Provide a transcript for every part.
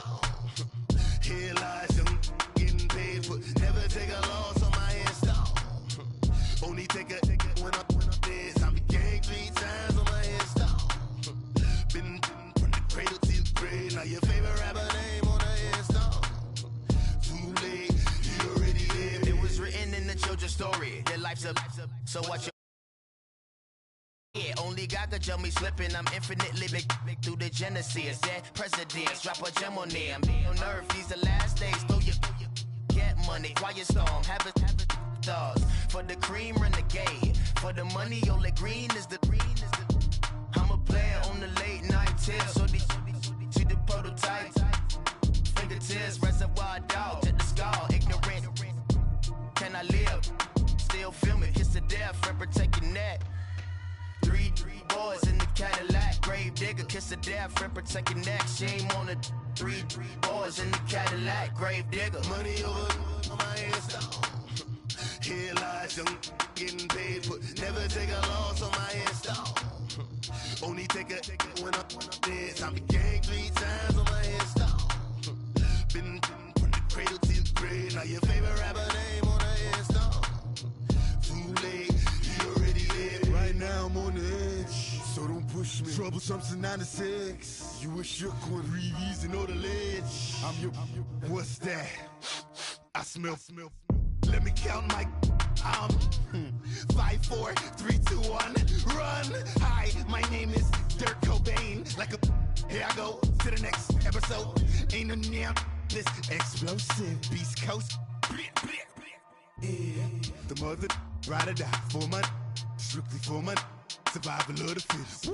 install. Here lies young getting paid for. Never take a loss on my install. Only take a when I'm dead. I be gang 3 times on my install. Been from the cradle to the grave. Now your favorite rapper name on the install. Too late, you already there. It was written in the children's story. Their life's a so what you. Yeah, only God could tell me slipping. I'm infinitely big through the genesis. Dead presidents, drop a gem on there. I'm on earth, these the last days. Throw your get money, quiet storm, have it stars. For the cream, renegade. For the money, only green is the. I'm a player on the late night till. So see the prototype. Fingertips, reservoir dog, check the skull. Ignorant, can I live? Still film it, kiss the death, and protect your neck. Three boys in the Cadillac, grave digger, kiss the death, and protect your neck. Shame on the three boys in the Cadillac, grave digger. Money over on my install. Here lies young getting paid for. Never take a loss on my install. Only take a when I'm dead. I be gang 3 times on my install. Been from the cradle to the grave. Now your favorite rapper name on the install. Too late, you already there. Right now I'm on the edge, so don't push me. Troublesome to 9 to 6. You a shook one, breathe easy, know the ledge. I'm your, what's that? I smell. Let me count my. 5, 4, 3, 2, 1, run. Hi, my name is Dirk Cobain. Like a, here I go to the next episode. Ain't no damn this explosive Beast Coast. Yeah, the mother ride or die for my, strictly for my. Survival of the fittest.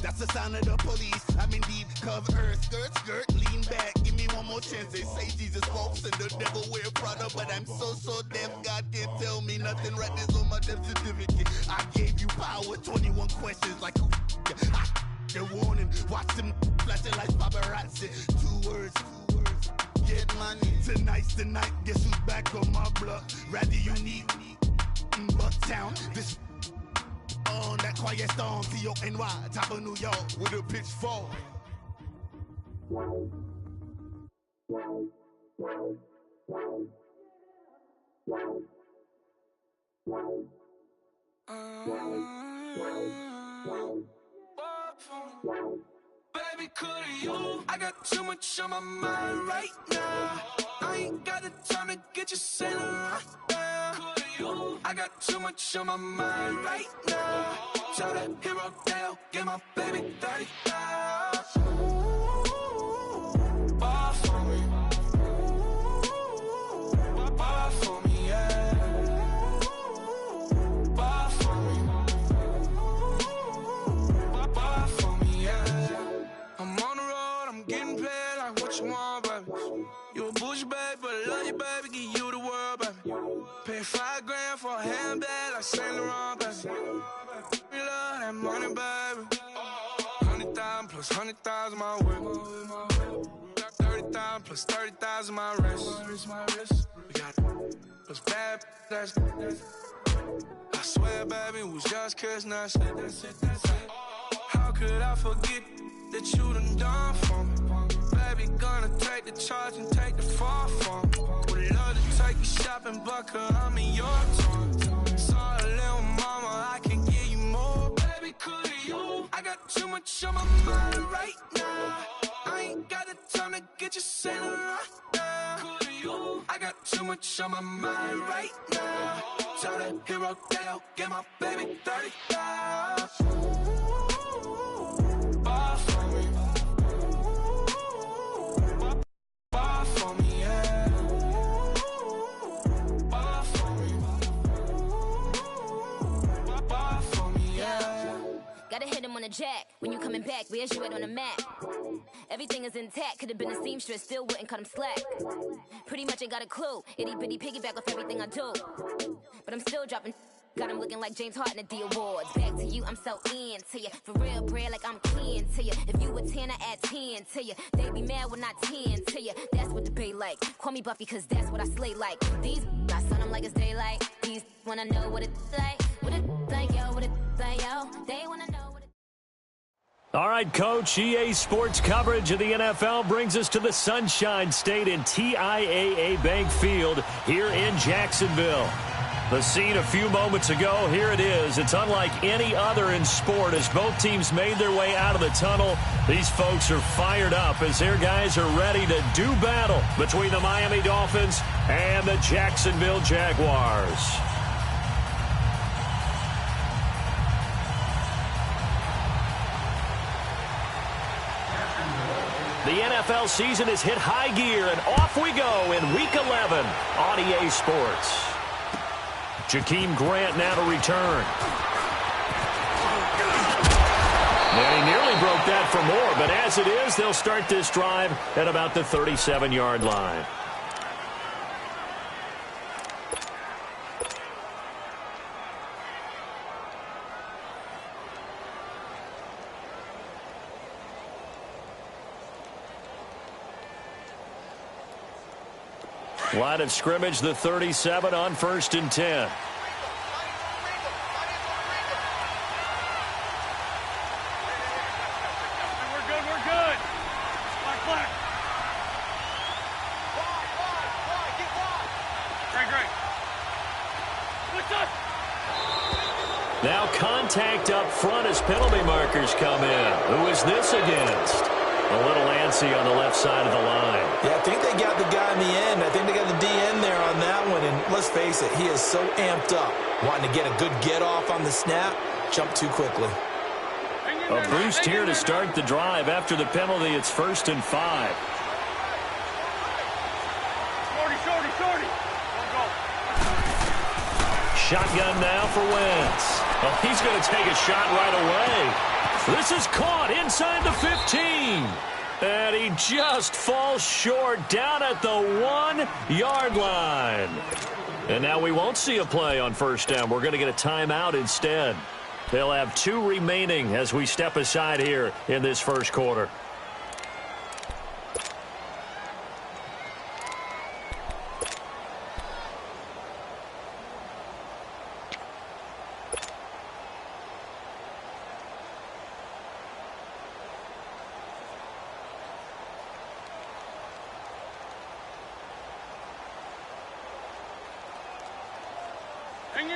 That's the sign of the police. I'm indeed cover earth, skirt, lean back. Give me one more chance. They say Jesus walks and the devil wear Prada, but I'm so deaf. God can't tell me nothing. Right there's on my death certificate. I gave you power. 21 questions like who? They're warning. Watch them flashing like paparazzi. 2 words. Get money. Tonight's the night. Guess who's back on my block? Rather unique. Bucktown. This. On that quiet storm, T-O-N-Y, top of New York, with a pitchfork. Baby, could you? I got too much on my mind right now. I ain't got the time to get you sailing right now. Could you? I got too much on my mind right now. Tell that hero Dale, get my baby 30,000. Bar for me. Bar for me, yeah. Bar for me. Bar for me, yeah. I'm on the road, I'm getting paid like what you want, baby. You a bougie, baby, but I love you, baby. Give you the world, baby. Pay $5 grand for a handbag like Saint Laurent, baby. We love that money, baby. 100,000 plus 100,000 my way. Got 30,000 plus 30,000 my wrist. We got those bad, that's. I swear, baby, it was just kiss, that's it. How could I forget that you done for me? Baby, gonna take the charge and take the fall for me. Would love to take you shopping, but I'm in your town. Sorry, little mama, I can give you more. Baby, could you? I got too much on my mind right now. I ain't got the time to get you sailing right now. Could you? I got too much on my mind right now. Tell that hero Dale, get my baby 30,000. Bar for me. Bar for me, yeah. Bar for me. Bar for me, yeah. Gotta hit him on the jack. When you coming back, where's you at on the map? Everything is intact. Could've been a seamstress, still wouldn't cut him slack. Pretty much ain't got a clue. Itty bitty piggyback off everything I do. But I'm still dropping. Got him looking like James Harden at the awards. Back to you, I'm so into you. For real, bread, like I'm kin to you. If you a 10, I add 10 to you. They be mad when I 10 to you. That's what the bay like. Call me Buffy, cause that's what I slay like. These, I sun them like it's daylight. These wanna know what it's like. What it like, yo, what it like, yo. They wanna know what it All right, Coach, EA Sports coverage of the NFL brings us to the Sunshine State in TIAA Bank Field here in Jacksonville. The scene a few moments ago, here it is. It's unlike any other in sport as both teams made their way out of the tunnel. These folks are fired up as their guys are ready to do battle between the Miami Dolphins and the Jacksonville Jaguars. The NFL season has hit high gear, and off we go in Week 11 on EA Sports. Jakeem Grant now to return. And he nearly broke that for more, but as it is, they'll start this drive at about the 37-yard line. Line of scrimmage, the 37 on 1st and 10. We're good, we're good. Black. Get wide. Great. What's up? Now contact up front as penalty markers come in. Who is this against? A little antsy on the left side of the line. Yeah, I think they got the guy in the end. I think they got the DN there on that one. And let's face it, he is so amped up. Wanting to get a good get off on the snap, jump too quickly. A boost here to start the drive. After the penalty, it's 1st and 5. Shorty. Shotgun now for Wentz. Well, he's going to take a shot right away. This is caught inside the 15. And he just falls short down at the 1-yard line. And now we won't see a play on 1st down. We're going to get a timeout instead. They'll have 2 remaining as we step aside here in this first quarter.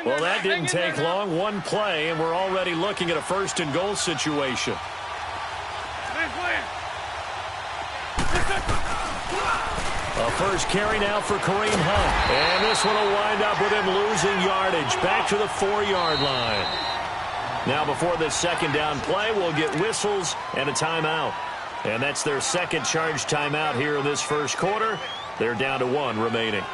Well, that didn't take long. One play, and we're already looking at a 1st and goal situation. A first carry now for Kareem Hunt. And this one will wind up with him losing yardage back to the 4-yard line. Now before this 2nd down play, we'll get whistles and a timeout. And that's their 2nd charge timeout here in this first quarter. They're down to 1 remaining.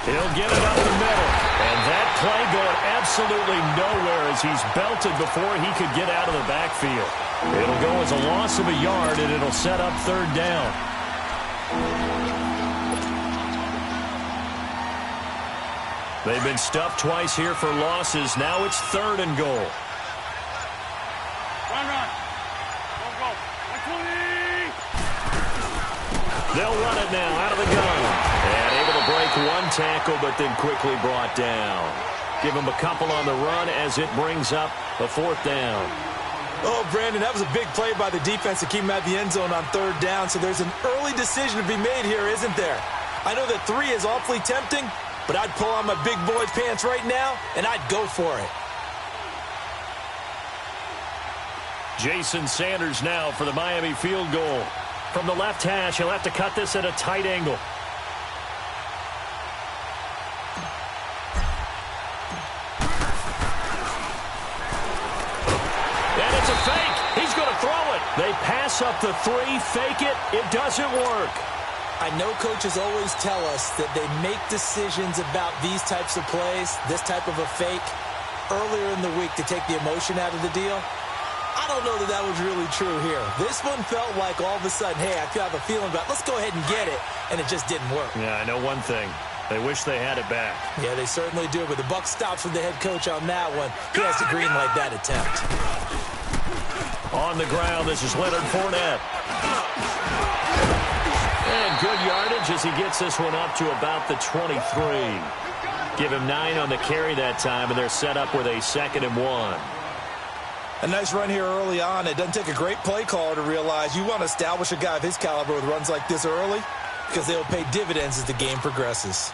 He'll get it up the middle. And that play going absolutely nowhere as he's belted before he could get out of the backfield. It'll go as a loss of a yard, and it'll set up 3rd down. They've been stuffed twice here for losses. Now it's 3rd and goal. Run. Go. 20. They'll run it now out of the gun. And able to break 1 tackle, but then quickly brought down. Give him a couple on the run as it brings up a 4th down. Oh, Brandon, that was a big play by the defense to keep him at the end zone on 3rd down. So there's an early decision to be made here, isn't there? I know that 3 is awfully tempting, but I'd pull on my big boy pants right now, and I'd go for it. Jason Sanders now for the Miami field goal. From the left hash, he'll have to cut this at a tight angle. And it's a fake. He's going to throw it. They pass up the 3, fake it. It doesn't work. I know coaches always tell us that they make decisions about these types of plays, this type of a fake, earlier in the week to take the emotion out of the deal. I don't know that that was really true here. This one felt like all of a sudden, hey, I have a feeling about let's go ahead and get it, and it just didn't work. Yeah, I know one thing. They wish they had it back. Yeah, they certainly do, but the buck stops with the head coach on that one. He has to greenlight that attempt. On the ground, this is Leonard Fournette. And good yardage as he gets this one up to about the 23. Give him 9 on the carry that time, and they're set up with a 2nd and 1. A nice run here early on. It doesn't take a great play caller to realize you want to establish a guy of his caliber with runs like this early because they'll pay dividends as the game progresses.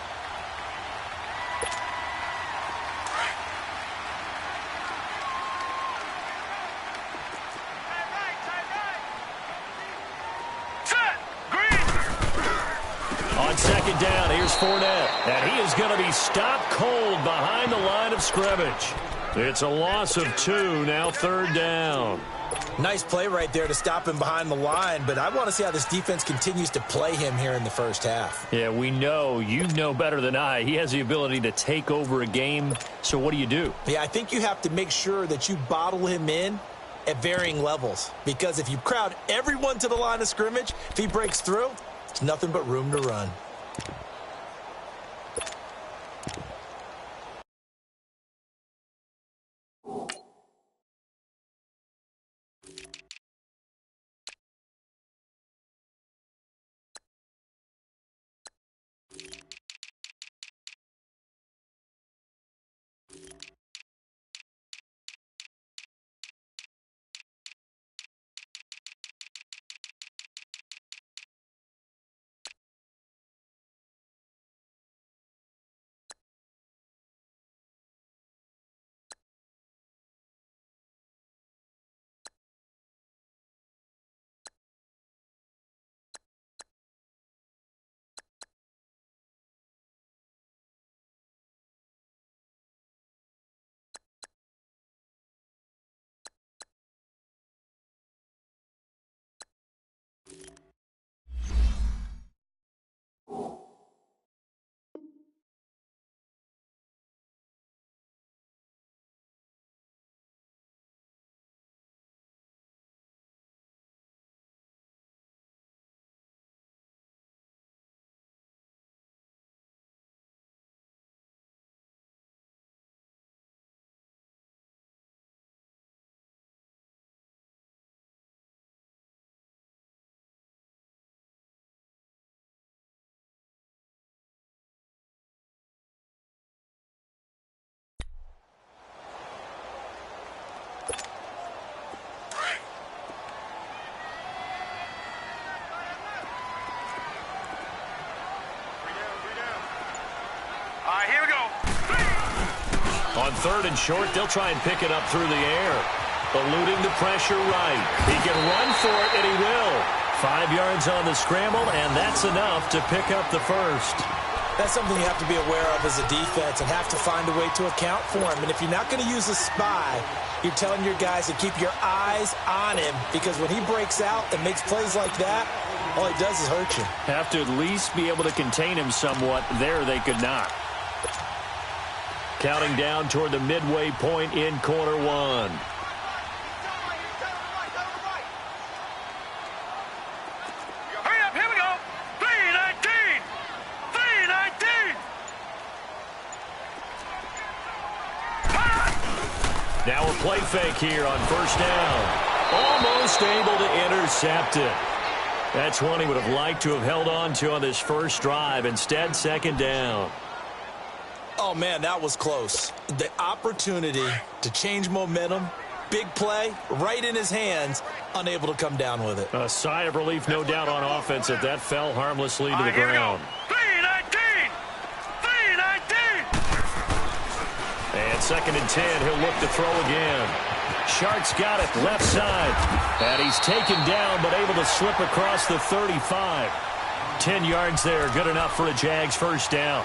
On 2nd down, here's Fournette. And he is going to be stopped cold behind the line of scrimmage. It's a loss of 2, now 3rd down. Nice play right there to stop him behind the line, but I want to see how this defense continues to play him here in the first half. Yeah, we know. You know better than I. He has the ability to take over a game, so what do? Yeah, I think you have to make sure that you bottle him in at varying levels, because if you crowd everyone to the line of scrimmage, if he breaks through, it's nothing but room to run. Here we go. On 3rd and short, they'll try and pick it up through the air. Eluding the pressure right. He can run for it, and he will. 5 yards on the scramble, and that's enough to pick up the first. That's something you have to be aware of as a defense and have to find a way to account for him. And if you're not going to use a spy, you're telling your guys to keep your eyes on him, because when he breaks out and makes plays like that, all he does is hurt you. Have to at least be able to contain him somewhat. There they could not. Counting down toward the midway point in quarter 1. Hurry up, here we go. 3:19. 3:19. Now a play fake here on 1st down. Almost able to intercept it. That's one he would have liked to have held on to on this first drive. Instead, 2nd down. Oh, man, that was close. The opportunity to change momentum, big play, right in his hands, unable to come down with it. A sigh of relief, no doubt, on offense that fell harmlessly to the ground. 3:19. 3:19. And 2nd and 10, he'll look to throw again. Shark's got it, left side. And he's taken down, but able to slip across the 35. 10 yards there, good enough for a Jags first down.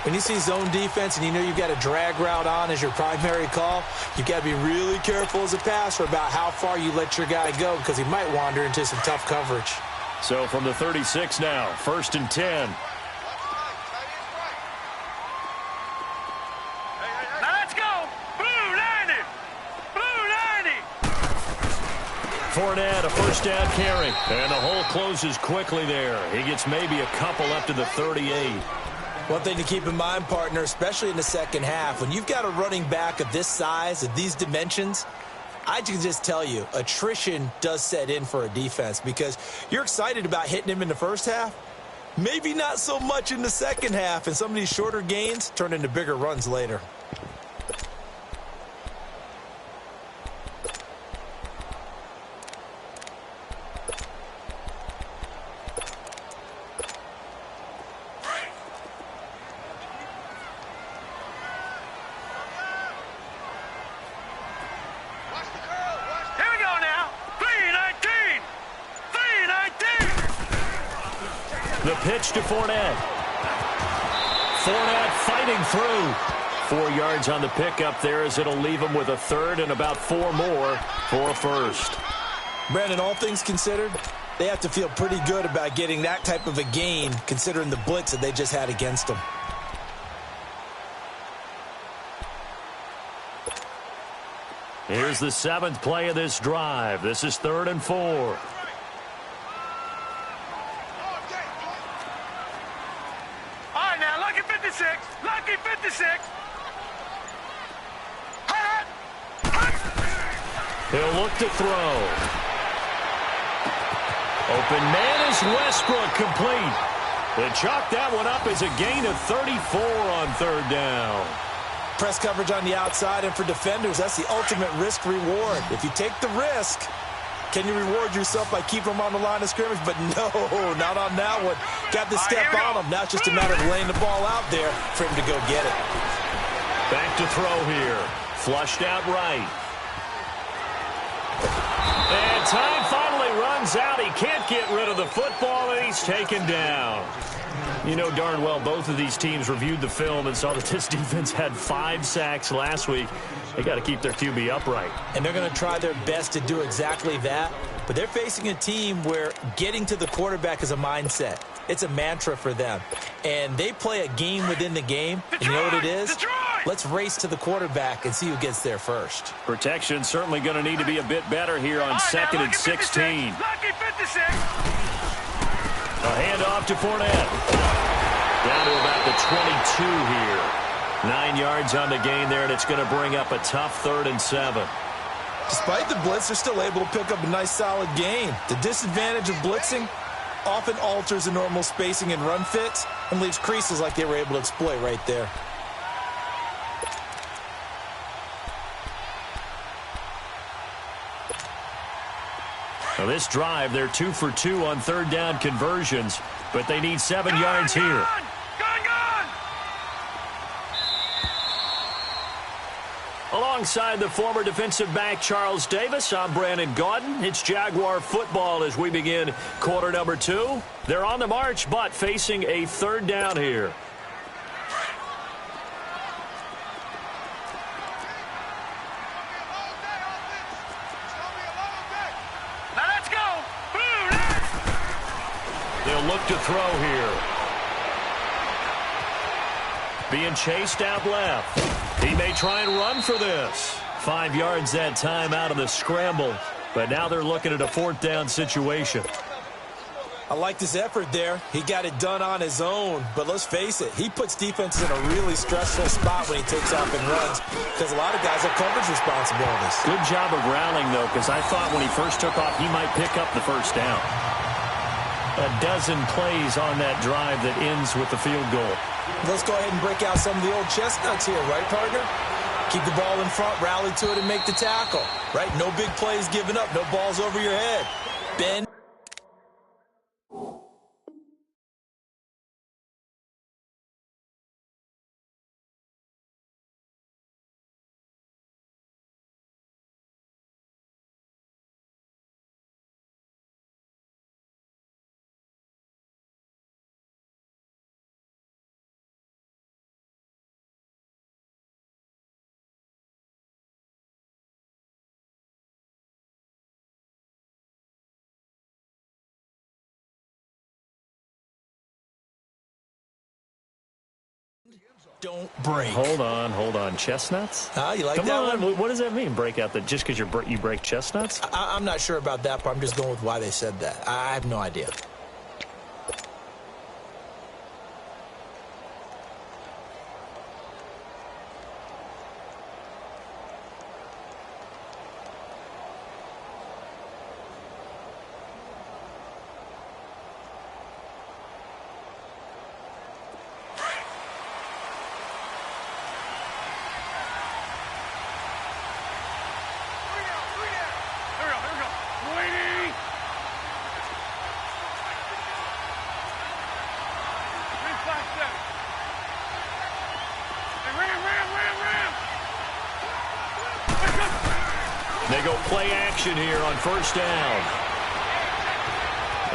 When you see zone defense and you know you've got a drag route on as your primary call, you've got to be really careful as a passer about how far you let your guy go, because he might wander into some tough coverage. So from the 36 now, 1st and 10. Now let's go. Blue 90. Blue 90. Fournette, a first down carry. And the hole closes quickly there. He gets maybe a couple up to the 38. One thing to keep in mind, partner, especially in the second half, when you've got a running back of this size, of these dimensions, I can just tell you, attrition does set in for a defense because you're excited about hitting him in the first half. Maybe not so much in the second half, and some of these shorter gains turn into bigger runs later. The pitch to Fournette. Fournette fighting through. 4 yards on the pickup there as it'll leave him with a third and about 4 more for a first. Brandon, all things considered, they have to feel pretty good about getting that type of a gain considering the blitz that they just had against them. Here's the 7th play of this drive. This is 3rd and 4. Lucky 56. He'll look to throw. Open man is Westbrook, complete. They chalk that one up as a gain of 34 on 3rd down. Press coverage on the outside, and for defenders, that's the ultimate risk-reward. If you take the risk, can you reward yourself by keeping them on the line of scrimmage? But no, not on that one. Got the step on him. Now it's just a matter of laying the ball out there for him to go get it. Back to throw here. Flushed out right. And time finally runs out. He can't get rid of the football, and he's taken down. You know darn well both of these teams reviewed the film and saw that this defense had 5 sacks last week. They got to keep their QB upright. And they're going to try their best to do exactly that. But they're facing a team where getting to the quarterback is a mindset. It's a mantra for them. And they play a game within the game. And you know what it is? Let's race to the quarterback and see who gets there first. Protection certainly going to need to be a bit better here on 2nd and 16. Lucky 56. A handoff to Fournette. Down to about the 22 here. 9 yards on the gain there, and it's going to bring up a tough 3rd and 7. Despite the blitz, they're still able to pick up a nice solid gain. The disadvantage of blitzing often alters the normal spacing and run fits and leaves creases like they were able to exploit right there. Now this drive, they're 2 for 2 on 3rd down conversions, but they need 7 yards here. Alongside the former defensive back Charles Davis, I'm Brandon Gaudin. It's Jaguar football as we begin quarter number 2. They're on the march, but facing a 3rd down here. Now let's go. They'll look to throw here. Being chased out left. He may try and run for this. 5 yards that time out of the scramble. But now they're looking at a 4th down situation. I like his effort there. He got it done on his own. But let's face it, he puts defenses in a really stressful spot when he takes off and runs because a lot of guys have coverage responsibilities. Good job of rallying, though, because I thought when he first took off, he might pick up the 1st down. A dozen plays on that drive that ends with the field goal. Let's go ahead and break out some of the old chestnuts here, right, partner? Keep the ball in front, rally to it, and make the tackle, right? No big plays given up, no balls over your head. Bend. Don't break. Hold on. Chestnuts? You like Come that on. one? What does that mean? Break out just because you break chestnuts? I'm not sure about that, but I'm just going with why they said that. I have no idea. They go play action here on first down.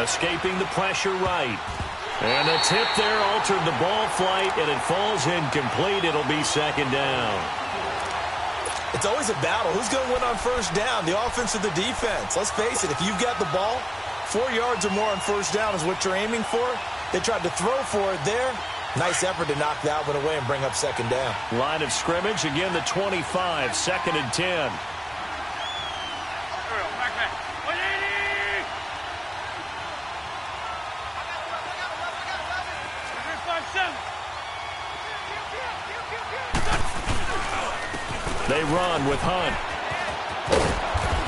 Escaping the pressure right. And the tip there altered the ball flight, and it falls incomplete. It'll be second down. It's always a battle. Who's going to win on first down, the offense or the defense? Let's face it, if you've got the ball, 4 yards or more on first down is what you're aiming for. They tried to throw for it there. Nice effort to knock that one away and bring up second down. Line of scrimmage, again the 25, second and 10. They run with Hunt.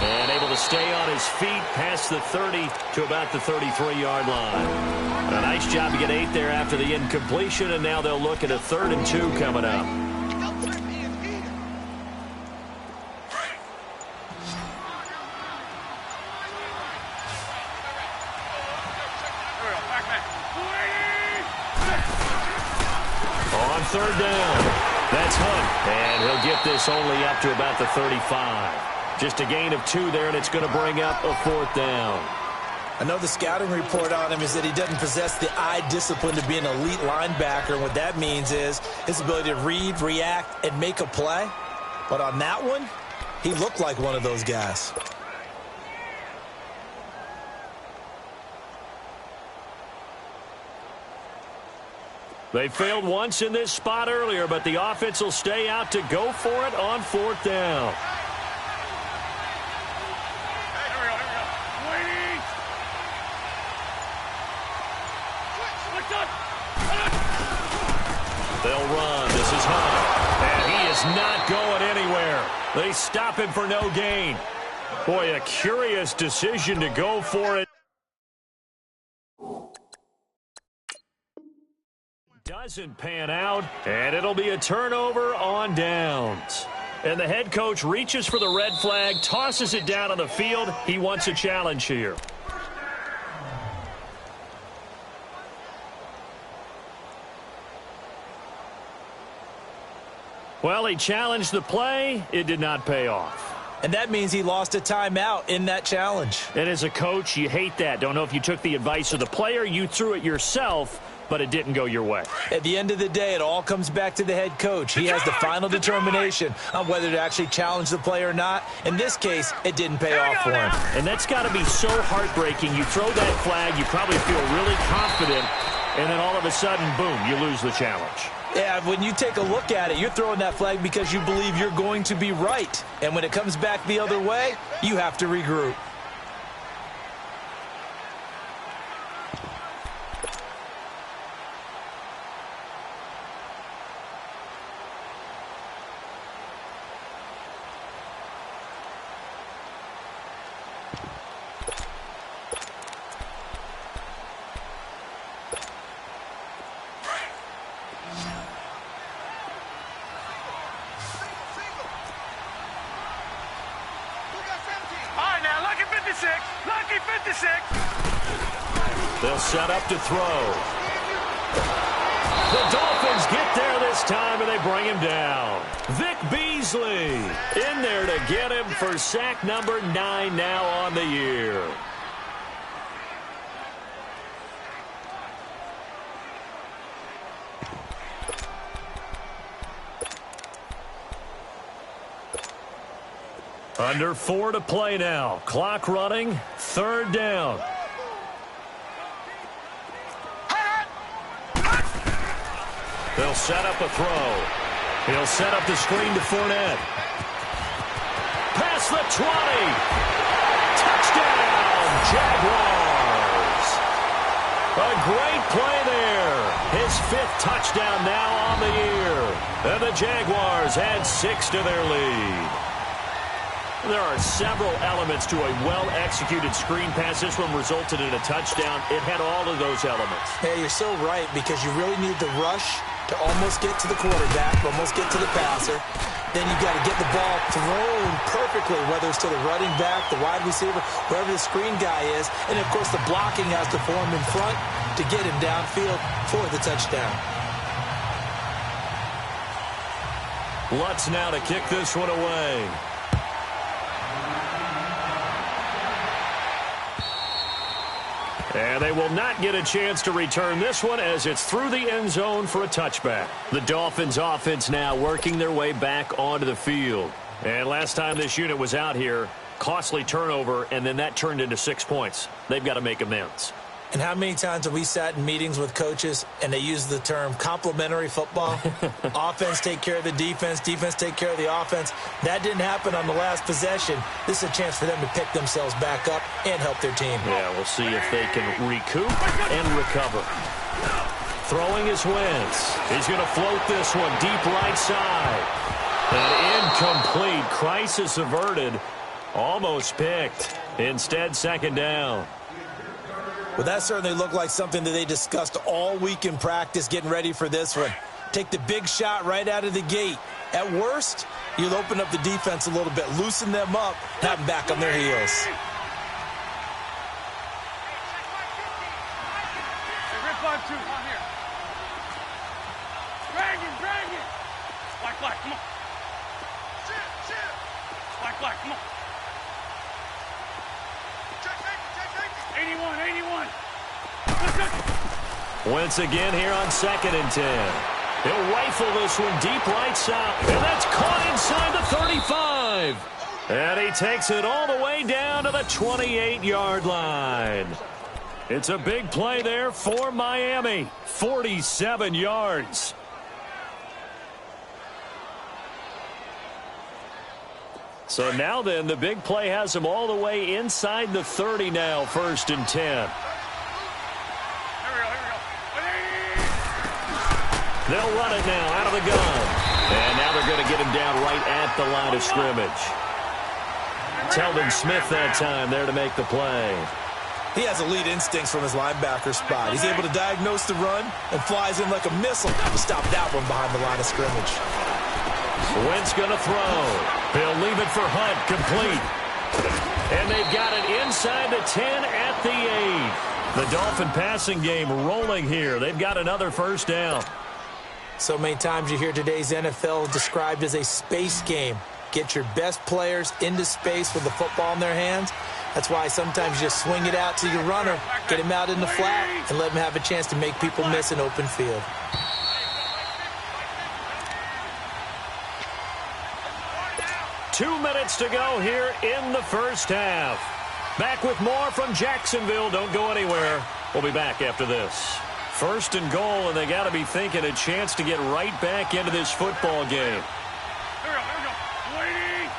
And able to stay on his feet past the 30 to about the 33-yard line. A nice job to get 8 there after the incompletion, and now they'll look at a 3rd and 2 coming up. On 3rd down. That's Hunt, and he'll get this only up to about the 35. Just a gain of 2 there, and it's going to bring up a 4th down. I know the scouting report on him is that he doesn't possess the eye discipline to be an elite linebacker, and what that means is his ability to read, react, and make a play. But on that one, he looked like one of those guys. They failed once in this spot earlier, but the offense will stay out to go for it on 4th down. They'll run. This is Hunt. And he is not going anywhere. They stop him for no gain. Boy, a curious decision to go for it. Doesn't pan out, and it'll be a turnover on downs. And the head coach reaches for the red flag, tosses it down on the field. He wants a challenge here. Well, he challenged the play. It did not pay off. And that means he lost a timeout in that challenge. And as a coach, you hate that. Don't know if you took the advice of the player, you threw it yourself, but it didn't go your way. At the end of the day, it all comes back to the head coach. He has the final determination on whether to actually challenge the play or not. In this case, it didn't pay off for him. And that's got to be so heartbreaking. You throw that flag, you probably feel really confident, and then all of a sudden, boom, you lose the challenge. Yeah, when you take a look at it, you're throwing that flag because you believe you're going to be right. And when it comes back the other way, you have to regroup. They'll set up to throw. The Dolphins get there this time, and they bring him down. Vic Beasley in there to get him for sack number 9 now on the year. Under 4 to play now. Clock running. 3rd down. They'll set up a throw. He'll set up the screen to Fournette. Past the 20. Touchdown, Jaguars. A great play there. His 5th touchdown now on the year. And the Jaguars add 6 to their lead. There are several elements to a well-executed screen pass. This one resulted in a touchdown. It had all of those elements. Yeah, you're so right, because you really need the rush to almost get to the quarterback, almost get to the passer. Then you got to get the ball thrown perfectly, whether it's to the running back, the wide receiver, wherever the screen guy is. And, of course, the blocking has to form in front to get him downfield for the touchdown. Lutz now to kick this one away. And they will not get a chance to return this one as it's through the end zone for a touchback. The Dolphins offense now working their way back onto the field. And last time this unit was out here, costly turnover, and then that turned into 6 points. They've got to make amends. And how many times have we sat in meetings with coaches and they use the term complementary football? Offense take care of the defense, defense take care of the offense. That didn't happen on the last possession. This is a chance for them to pick themselves back up and help their team. Yeah, we'll see if they can recoup and recover. Throwing his Wentz. He's going to float this one deep right side. An incomplete. Crisis averted. Almost picked. Instead, second down. Well, that certainly looked like something that they discussed all week in practice getting ready for this one. Take the big shot right out of the gate. At worst, you'll open up the defense a little bit, loosen them up, have them back on their heels. Hey, rip on 2. On here. Drag it. Black, come on. Black, come on. 81. Wentz again here on 2nd and 10. He'll rifle this one deep right side. And that's caught inside the 35. And he takes it all the way down to the 28-yard line. It's a big play there for Miami. 47 yards. So now then, the big play has them all the way inside the 30 now, 1st and 10. Here we go. They'll run it now out of the gun. And now they're going to get him down right at the line of scrimmage. Telvin Smith that time there to make the play. He has elite instincts from his linebacker spot. He's able to diagnose the run and flies in like a missile to stop that one behind the line of scrimmage. Wentz going to throw. He'll leave it for Hunt, complete. And they've got it inside the 10 at the 8. The Dolphin passing game rolling here. They've got another first down. So many times you hear today's NFL described as a space game. Get your best players into space with the football in their hands. That's why sometimes you just swing it out to your runner, get him out in the flat, and let him have a chance to make people miss an open field. Two minutes to go here in the first half. Back with more from Jacksonville. Don't go anywhere. We'll be back after this. 1st and goal, and they got to be thinking a chance to get right back into this football game. Here we go. Waiting.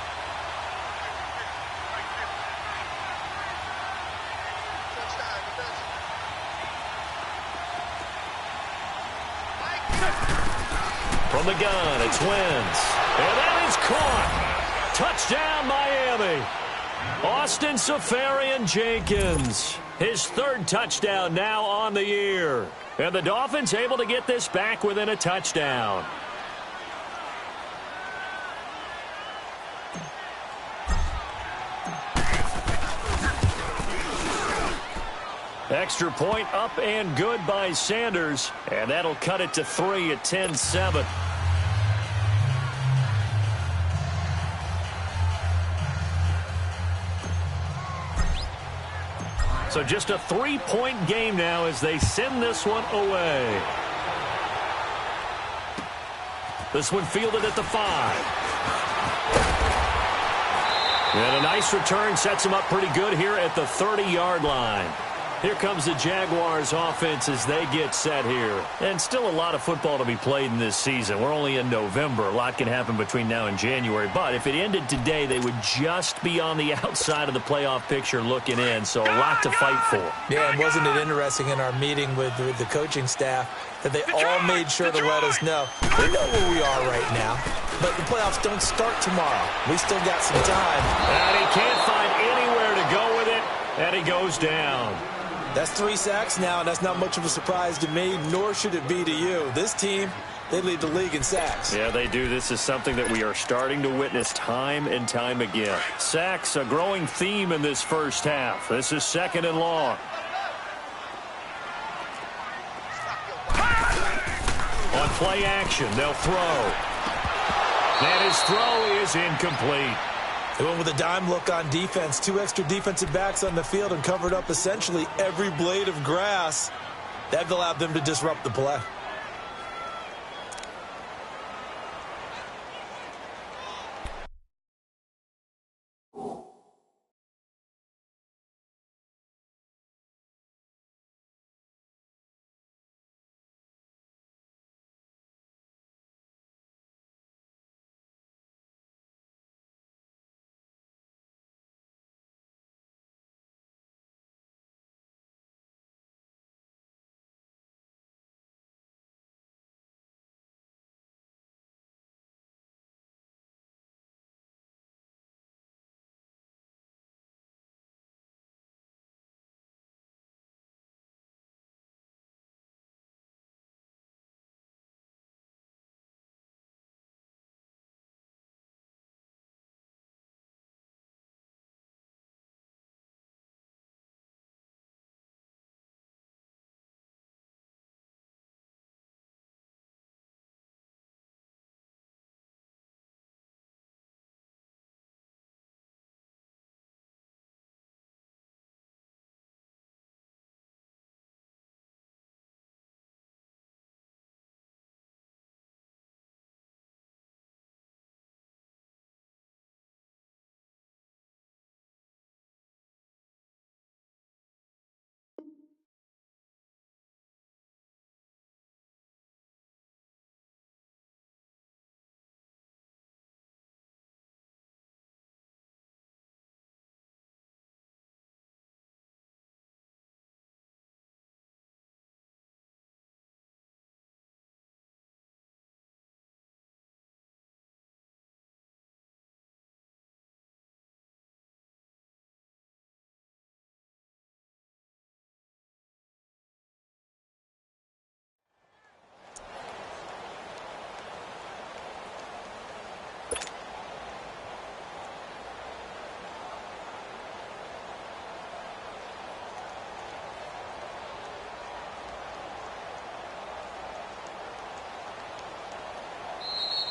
From the gun, it's Wentz. And that is caught. Touchdown, Miami. Austin Seferian-Jenkins. His 3rd touchdown now on the year. And the Dolphins able to get this back within a touchdown. Extra point up and good by Sanders. And that'll cut it to 3 at 10-7. So just a 3-point game now as they send this one away. This one fielded at the 5. And a nice return sets him up pretty good here at the 30-yard line. Here comes the Jaguars offense as they get set here. And still a lot of football to be played in this season. We're only in November. A lot can happen between now and January. But if it ended today, they would just be on the outside of the playoff picture looking in. So a lot to fight for. Yeah, and wasn't it interesting in our meeting with the coaching staff that they all made sure to let us know. They know where we are right now. But the playoffs don't start tomorrow. We still got some time. And he can't find anywhere to go with it. And he goes down. That's 3 sacks now, and that's not much of a surprise to me, nor should it be to you. This team, they lead the league in sacks. Yeah, they do. This is something that we are starting to witness time and time again. Sacks, a growing theme in this first half. This is 2nd and long. On play action, they'll throw. And his throw is incomplete. They went with a dime look on defense. 2 extra defensive backs on the field and covered up essentially every blade of grass. That allowed them to disrupt the play.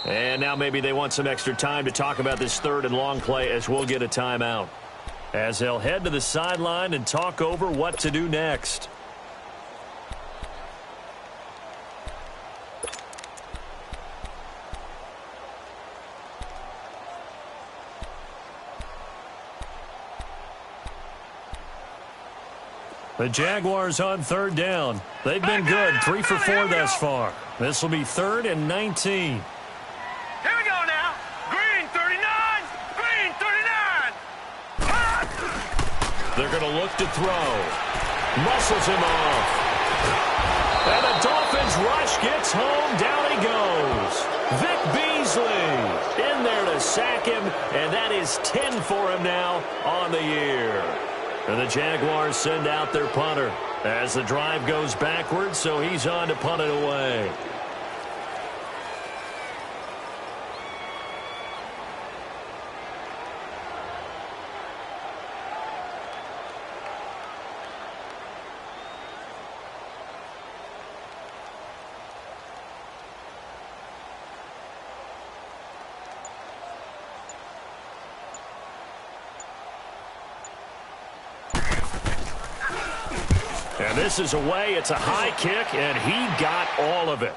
And now maybe they want some extra time to talk about this 3rd and long play as we'll get a timeout. As they'll head to the sideline and talk over what to do next. The Jaguars on 3rd down. They've been good, 3 for 4 thus far. This will be 3rd and 19. Here we go now. Green 39. Green 39. They're going to look to throw. Muscles him off. And the Dolphins rush gets home. Down he goes. Vic Beasley in there to sack him. And that is 10 for him now on the year. And the Jaguars send out their punter as the drive goes backwards, so he's on to punt it away. And this is away. It's a high kick, and he got all of it.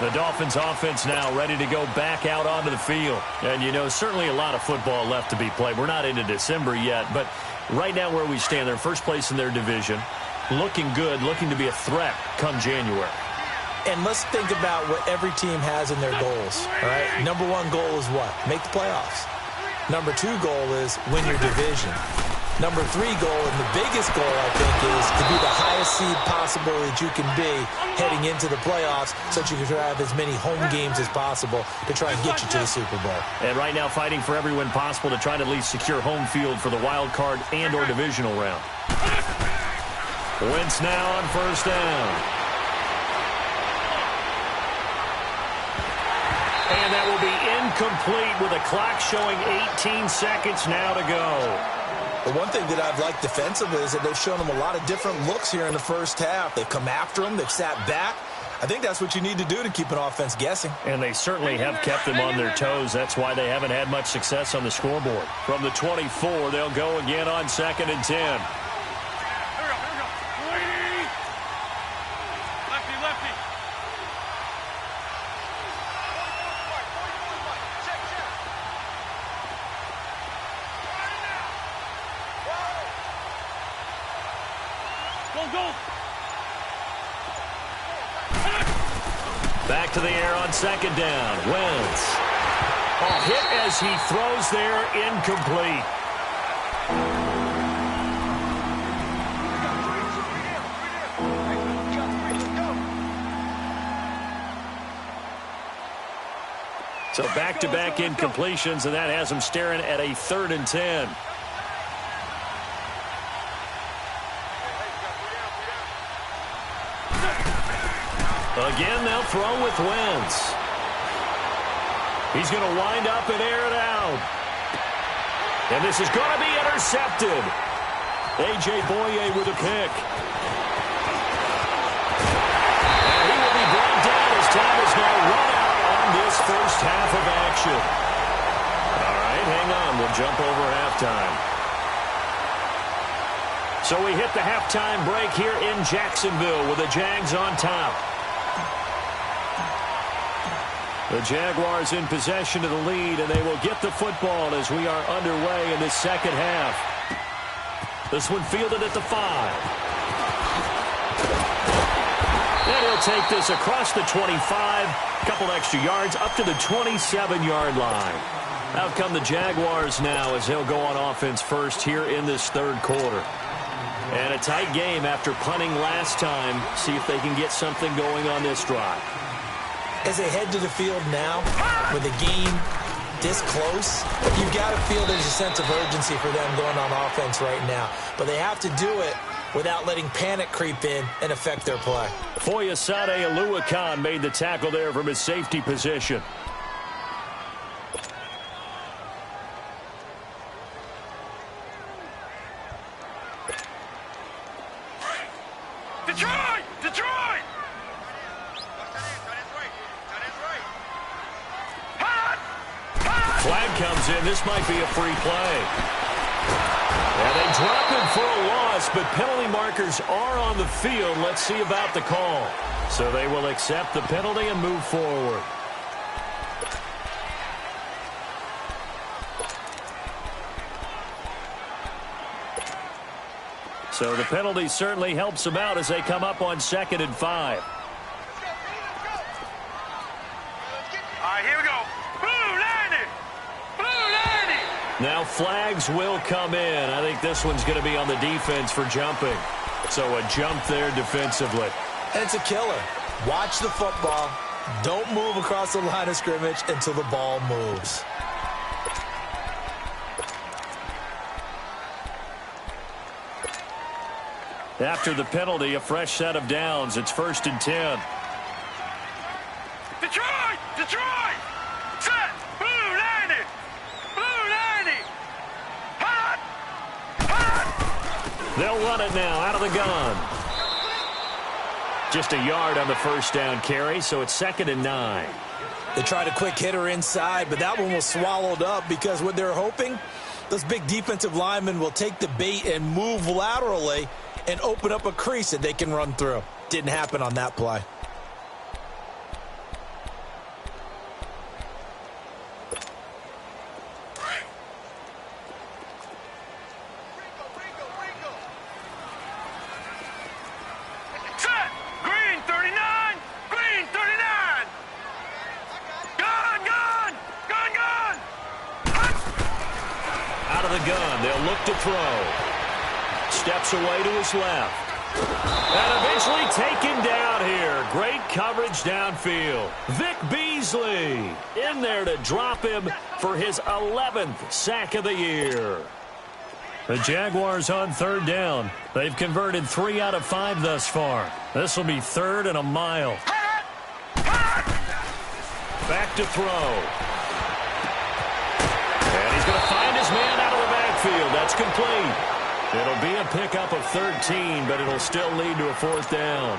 The Dolphins offense now ready to go back out onto the field. And, you know, certainly a lot of football left to be played. We're not into December yet, but right now where we stand, they're first place in their division, looking good, looking to be a threat come January. And let's think about what every team has in their goals, all right? Number one goal is what? Make the playoffs. Number two goal is win your division. Number three goal, and the biggest goal, I think, is to be the highest seed possible that you can be heading into the playoffs so that you can have as many home games as possible to try and get you to the Super Bowl. And right now fighting for every win possible to try to at least secure home field for the wild card and or divisional round. Wentz now on first down. And that will be incomplete with a clock showing 18 seconds now to go. The one thing that I've liked defensively is that they've shown them a lot of different looks here in the first half. They've come after them. They've sat back. I think that's what you need to do to keep an offense guessing. And they certainly have kept them on their toes. That's why they haven't had much success on the scoreboard. From the 24, they'll go again on 2nd and 10. Back to the air on 2nd down. Wentz. Hit as he throws there, incomplete. So back-to-back incompletions, and that has him staring at a 3rd and 10. Again, they'll throw with Wentz. He's going to wind up and air it out. And this is going to be intercepted. A.J. Boye with a pick. And he will be brought down as time is now run out on this first half of action. All right, hang on. We'll jump over halftime. So we hit the halftime break here in Jacksonville with the Jags on top. The Jaguars in possession of the lead, and they will get the football as we are underway in this second half. This one fielded at the 5. And he'll take this across the 25, a couple extra yards, up to the 27-yard line. Out come the Jaguars now as they'll go on offense first here in this third quarter. And a tight game after punting last time. See if they can get something going on this drive. As they head to the field now, with the game this close, you've got to feel there's a sense of urgency for them going on offense right now. But they have to do it without letting panic creep in and affect their play. Foyesade Oluwakan made the tackle there from his safety position. Detroit! Detroit! Flag comes in. This might be a free play. And they drop him for a loss, but penalty markers are on the field. Let's see about the call. So they will accept the penalty and move forward. So the penalty certainly helps them out as they come up on 2nd and 5. All right, here we go. Blue 90! Blue 90! Now flags will come in. I think this one's going to be on the defense for jumping. So a jump there defensively. And it's a killer. Watch the football. Don't move across the line of scrimmage until the ball moves. After the penalty, a fresh set of downs. It's 1st and 10. Detroit! Detroit! Set! Blue 90! Blue 90! Hot! Hot! They'll run it now out of the gun. Just a yard on the first down carry, so it's 2nd and 9. They tried a quick hitter inside, but that one was swallowed up because what they're hoping, those big defensive linemen will take the bait and move laterally and open up a crease that they can run through. Didn't happen on that play. look to throw. Steps away to his left. And eventually taken down here. Great coverage downfield. Vic Beasley in there to drop him for his 11th sack of the year. The Jaguars on third down. They've converted 3 out of 5 thus far. This will be third and a mile. Back to throw. And he's going to find his man out of the backfield. That's complete. It'll be a pickup of 13, but it'll still lead to a 4th down.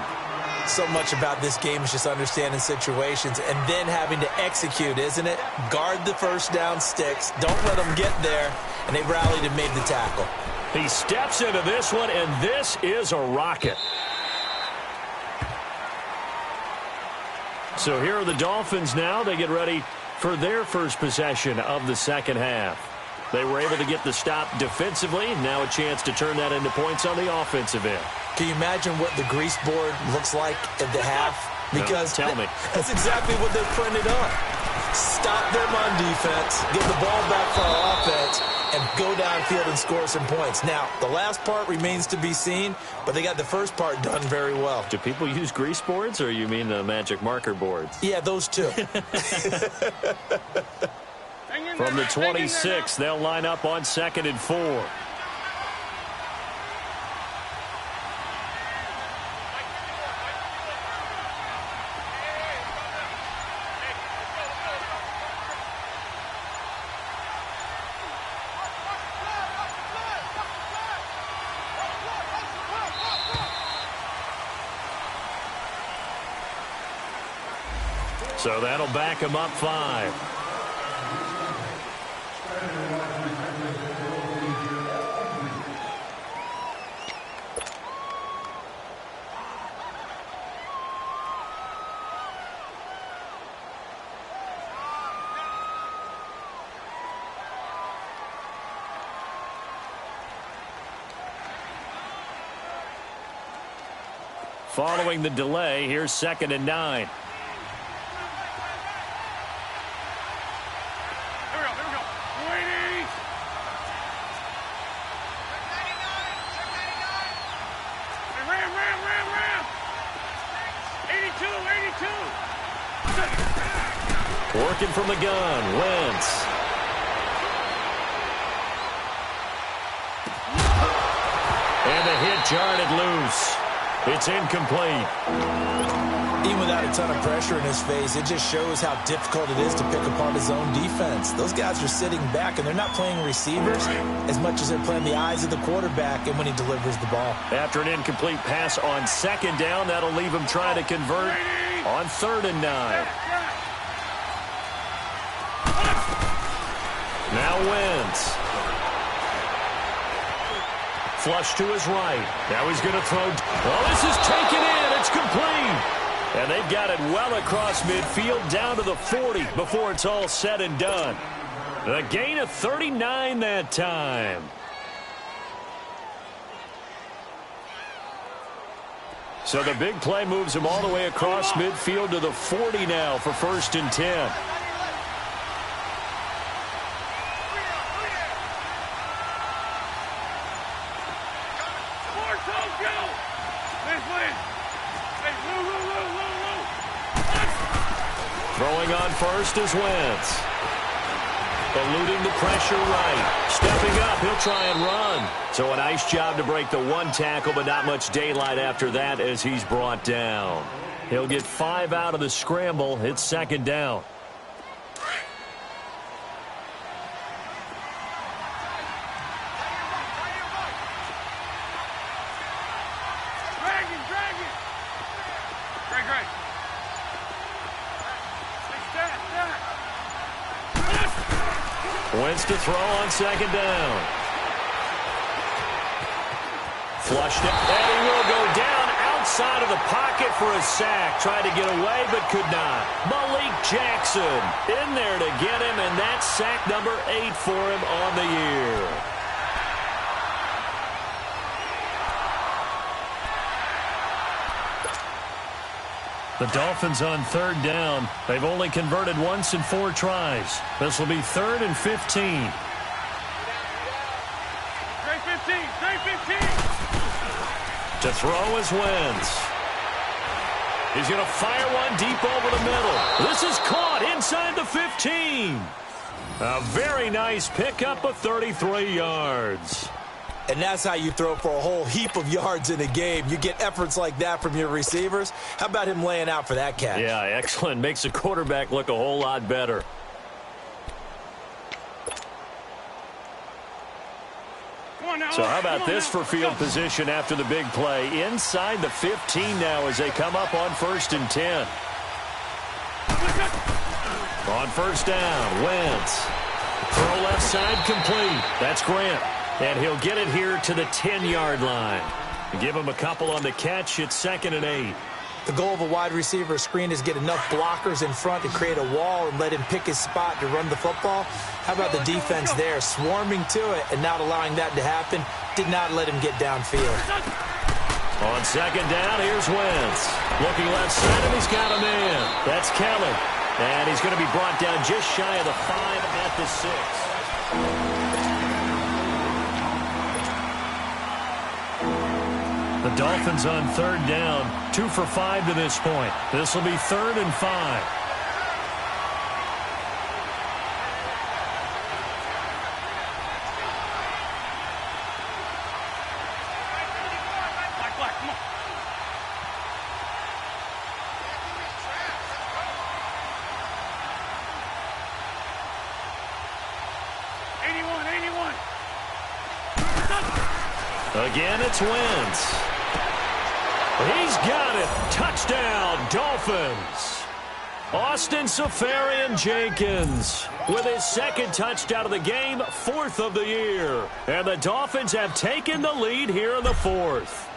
So much about this game is just understanding situations and then having to execute, isn't it? Guard the first down sticks. Don't let them get there. And they rallied and made the tackle. He steps into this one, and this is a rocket. So here are the Dolphins now. They get ready for their first possession of the second half. They were able to get the stop defensively. Now a chance to turn that into points on the offensive end. Can you imagine what the grease board looks like at the half? Because no, tell me. That's exactly what they're printed on. Stop them on defense, get the ball back for our offense, and go downfield and score some points. Now, the last part remains to be seen, but they got the first part done very well. Do people use grease boards, or you mean the magic marker boards? Yeah, those two. From the 26, they'll line up on 2nd and 4. So that'll back him up 5. Following the delay, here's 2nd and 9. Working from the gun, Wentz. And the hit jarred it loose. It's incomplete. Even without a ton of pressure in his face, it just shows how difficult it is to pick apart his own defense. Those guys are sitting back, and they're not playing receivers as much as they're playing the eyes of the quarterback and when he delivers the ball. After an incomplete pass on 2nd down, that'll leave him trying to convert on 3rd and 9. Now Wentz. Flush to his right. Now he's going to throw. Well, this is taken in. It's complete. And they've got it well across midfield down to the 40 before it's all said and done. A gain of 39 that time. So the big play moves him all the way across midfield to the 40 now for 1st and 10. Throwing on first is Wentz. Eluding the pressure right. Stepping up, he'll try and run. So a nice job to break the 1 tackle, but not much daylight after that as he's brought down. He'll get 5 out of the scramble. It's 2nd down. Wentz to throw on 2nd down. Flushed it, and he will go down outside of the pocket for a sack. Tried to get away, but could not. Malik Jackson in there to get him, and that's sack number 8 for him on the year. The Dolphins on 3rd down. They've only converted once in 4 tries. This will be 3rd and 15. To throw is Wentz. He's going to fire one deep over the middle. This is caught inside the 15. A very nice pickup of 33 yards. And that's how you throw for a whole heap of yards in a game. You get efforts like that from your receivers. How about him laying out for that catch? Yeah, excellent. Makes the quarterback look a whole lot better. So how about this for field position after the big play? Inside the 15 now as they come up on 1st and 10. On 1st down, Wentz. Throw left side complete. That's Grant. And he'll get it here to the 10-yard line. Give him a couple on the catch. It's 2nd and 8. The goal of a wide receiver screen is get enough blockers in front to create a wall and let him pick his spot to run the football. How about the defense there, swarming to it and not allowing that to happen? Did not let him get downfield. On 2nd down, here's Wentz. Looking left side, and he's got a man. That's Kelly. And he's going to be brought down just shy of the 5 at the 6. The Dolphins on 3rd down, 2 for 5 to this point. This will be 3rd and 5. Again, it's Wentz. He's got it. Touchdown, Dolphins. Austin Seferian-Jenkins with his 2nd touchdown of the game, 4th of the year. And the Dolphins have taken the lead here in the 4th.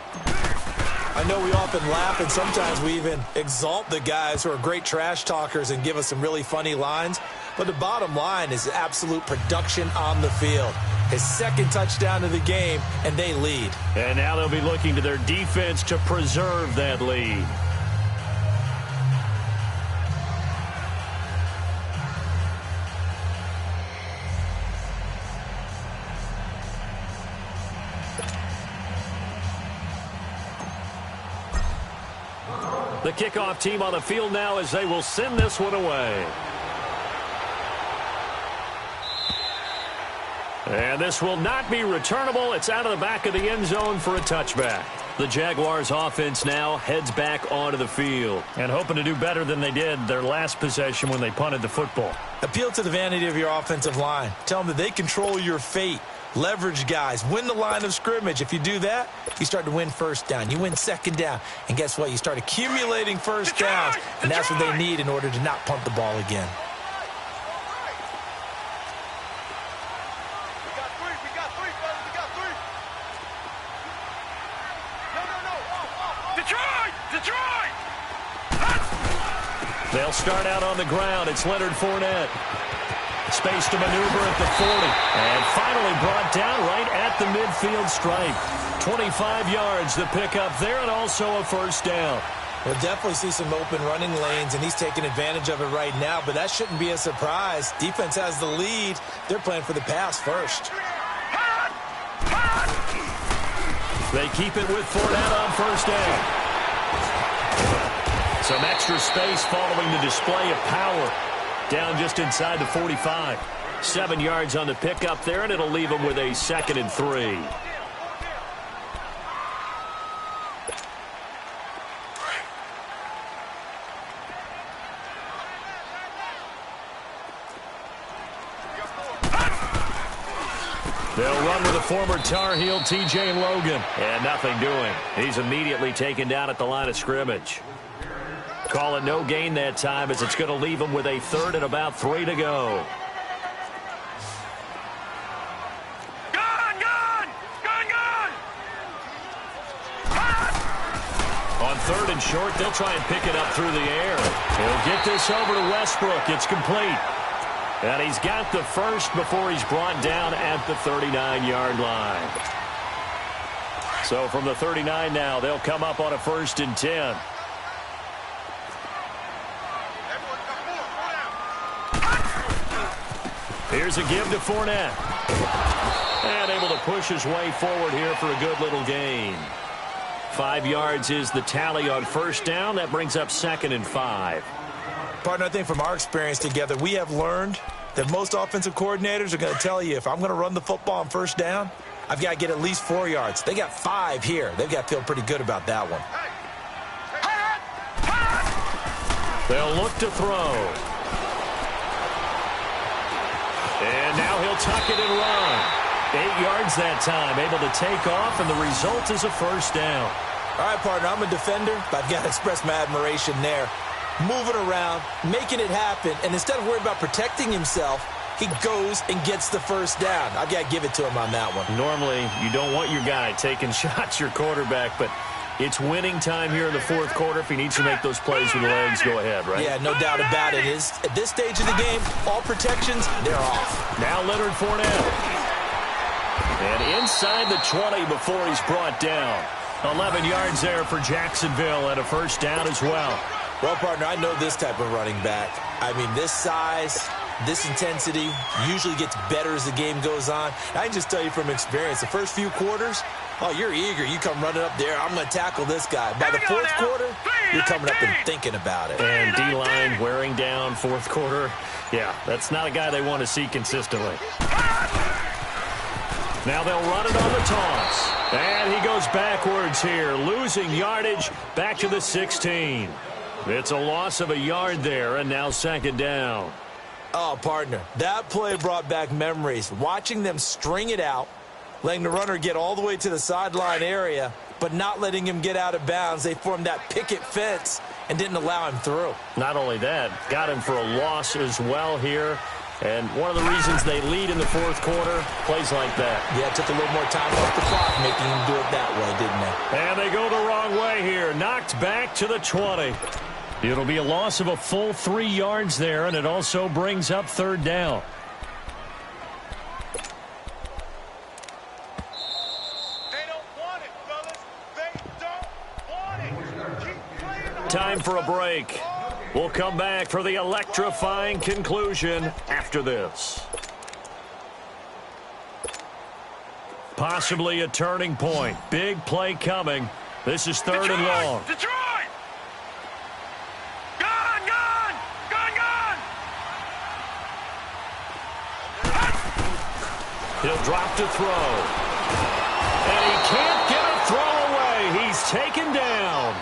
I know we often laugh and sometimes we even exalt the guys who are great trash talkers and give us some really funny lines. But the bottom line is absolute production on the field. His 2nd touchdown of the game, and they lead. And now they'll be looking to their defense to preserve that lead. The kickoff team on the field now as they will send this one away. And this will not be returnable. It's out of the back of the end zone for a touchback. The Jaguars offense now heads back onto the field and hoping to do better than they did their last possession when they punted the football. Appeal to the vanity of your offensive line. Tell them that they control your fate. Leverage guys. Win the line of scrimmage. If you do that, you start to win 1st down. You win 2nd down. And guess what? You start accumulating 1st downs. And that's what they need in order to not punt the ball again. They'll start out on the ground. It's Leonard Fournette. Space to maneuver at the 40. And finally brought down right at the midfield stripe. 25 yards to pick up there and also a 1st down. We'll definitely see some open running lanes, and he's taking advantage of it right now, but that shouldn't be a surprise. Defense has the lead. They're playing for the pass first. They keep it with Fournette on 1st down. Some extra space following the display of power. Down just inside the 45. 7 yards on the pickup there, and it'll leave them with a 2nd and 3. They'll run with the former Tar Heel T.J. Logan. And nothing doing. He's immediately taken down at the line of scrimmage. Call it no gain that time as it's going to leave him with a 3rd and about 3 to go. On 3rd and short, they'll try and pick it up through the air. He'll get this over to Westbrook. It's complete. And he's got the 1st before he's brought down at the 39-yard line. So from the 39 now, they'll come up on a 1st and 10. Here's a give to Fournette. And able to push his way forward here for a good little gain. 5 yards is the tally on first down. That brings up 2nd and 5. Partner, I think from our experience together, we have learned that most offensive coordinators are going to tell you, if I'm going to run the football on first down, I've got to get at least 4 yards. They got 5 here. They've got to feel pretty good about that one. They'll look to throw. And now he'll tuck it and run. 8 yards that time, able to take off, and the result is a first down. All right, partner, I'm a defender, but I've got to express my admiration there. Moving around, making it happen, and instead of worrying about protecting himself, he goes and gets the first down. I've got to give it to him on that one. Normally, you don't want your guy taking shots, your quarterback, but it's winning time here in the fourth quarter. If he needs to make those plays with the legs, go ahead, right? Yeah, no doubt about it. At this stage of the game, all protections, they're off. Now Leonard Fournette. And inside the 20 before he's brought down. 11 yards there for Jacksonville and a first down as well. Well, partner, I know this type of running back. I mean, this size, this intensity usually gets better as the game goes on. I can just tell you from experience, the first few quarters, oh, you're eager. You come running up there, I'm going to tackle this guy. By the fourth quarter, you're coming up and thinking about it. And D-line wearing down fourth quarter. Yeah, that's not a guy they want to see consistently. Now they'll run it on the toss. And he goes backwards here, losing yardage back to the 16. It's a loss of a yard there, and now 2nd down. Oh, partner, that play brought back memories. Watching them string it out, letting the runner get all the way to the sideline area, but not letting him get out of bounds. They formed that picket fence and didn't allow him through. Not only that, got him for a loss as well here. And one of the reasons they lead in the fourth quarter, plays like that. Yeah, it took a little more time off the clock, making him do it that way, didn't they? And they go the wrong way here. Knocked back to the 20. It'll be a loss of a full 3 yards there, and it also brings up 3rd down. They don't want it, fellas. They don't want it. Keep playing. Time for a break. We'll come back for the electrifying conclusion after this. Possibly a turning point. Big play coming. This is 3rd and long. Detroit! Gone, gone! Gone, gone! He'll drop to throw. And he can't get a throw away. He's taken down.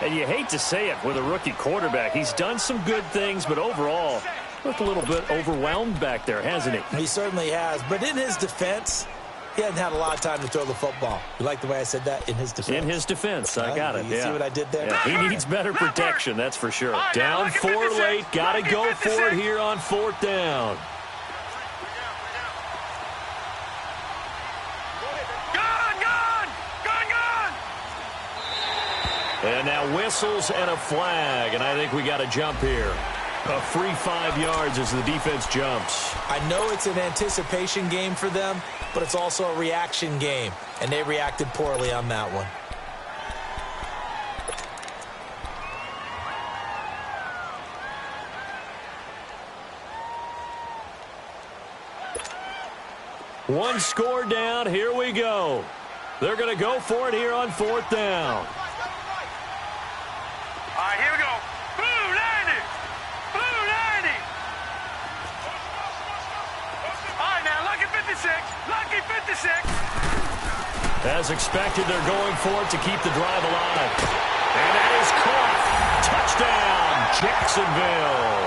And you hate to say it with a rookie quarterback. He's done some good things, but overall, looked a little bit overwhelmed back there, hasn't he? He certainly has. But in his defense, he hasn't had a lot of time to throw the football. You like the way I said that? In his defense. In his defense. I got it. You see what I did there? Yeah, he needs better protection, that's for sure. Down 4 late. Got to go for it here on 4th down. And now whistles and a flag, and I think we got a jump here. A free 5 yards as the defense jumps. I know it's an anticipation game for them, but it's also a reaction game, and they reacted poorly on that one. One score down. Here we go. They're going to go for it here on 4th down. All right, here we go. Blue 90. Blue 90. All right, now, lucky 56. Lucky 56. As expected, they're going for it to keep the drive alive. And that is caught. Touchdown, Jacksonville.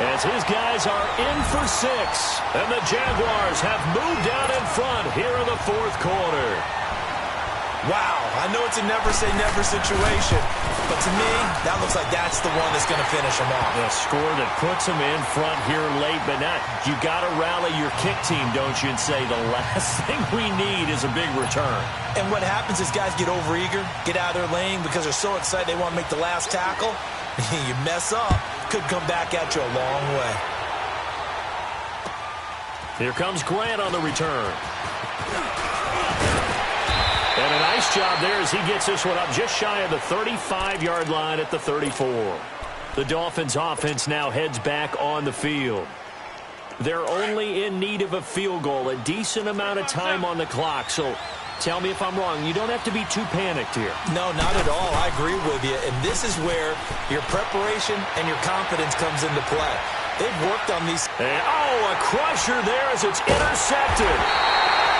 As his guys are in for 6. And the Jaguars have moved down in front here in the 4th quarter. Wow, I know it's a never-say-never situation, but to me, that looks like that's the one that's going to finish them off. A score that puts them in front here late, but not. You got to rally your kick team, don't you, and say the last thing we need is a big return. And what happens is guys get overeager, get out of their lane because they're so excited they want to make the last tackle. You mess up, could come back at you a long way. Here comes Grant on the return. And a nice job there as he gets this one up just shy of the 35-yard line at the 34. The Dolphins offense now heads back on the field. They're only in need of a field goal, a decent amount of time on the clock. So Tell me if I'm wrong. You don't have to be too panicked here. No, not at all. I agree with you. And this is where your preparation and your confidence comes into play. They've worked on these. And, a crusher there as it's intercepted.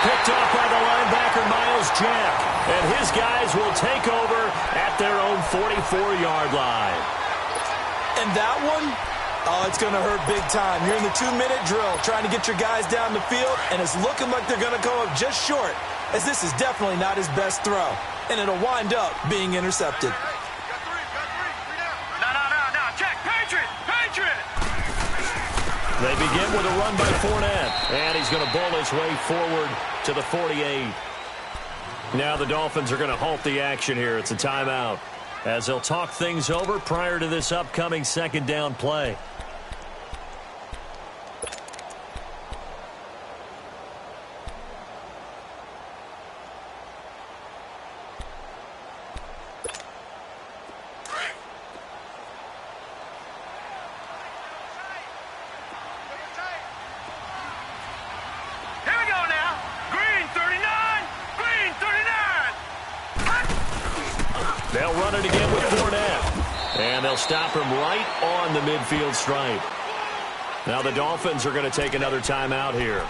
Picked off by the linebacker, Miles Jack. And his guys will take over at their own 44-yard line. And that one, it's going to hurt big time. You're in the 2-minute drill trying to get your guys down the field, and it's looking like they're going to go up just short, as this is definitely not his best throw. And it'll wind up being intercepted. No. Check. Patriot. They begin with a run by Fournette, and he's going to bull his way forward to the 48. Now the Dolphins are going to halt the action here. It's a timeout, as they'll talk things over prior to this upcoming second down play. They'll run it again with Fournette. And they'll stop him right on the midfield stripe. Now the Dolphins are going to take another timeout here,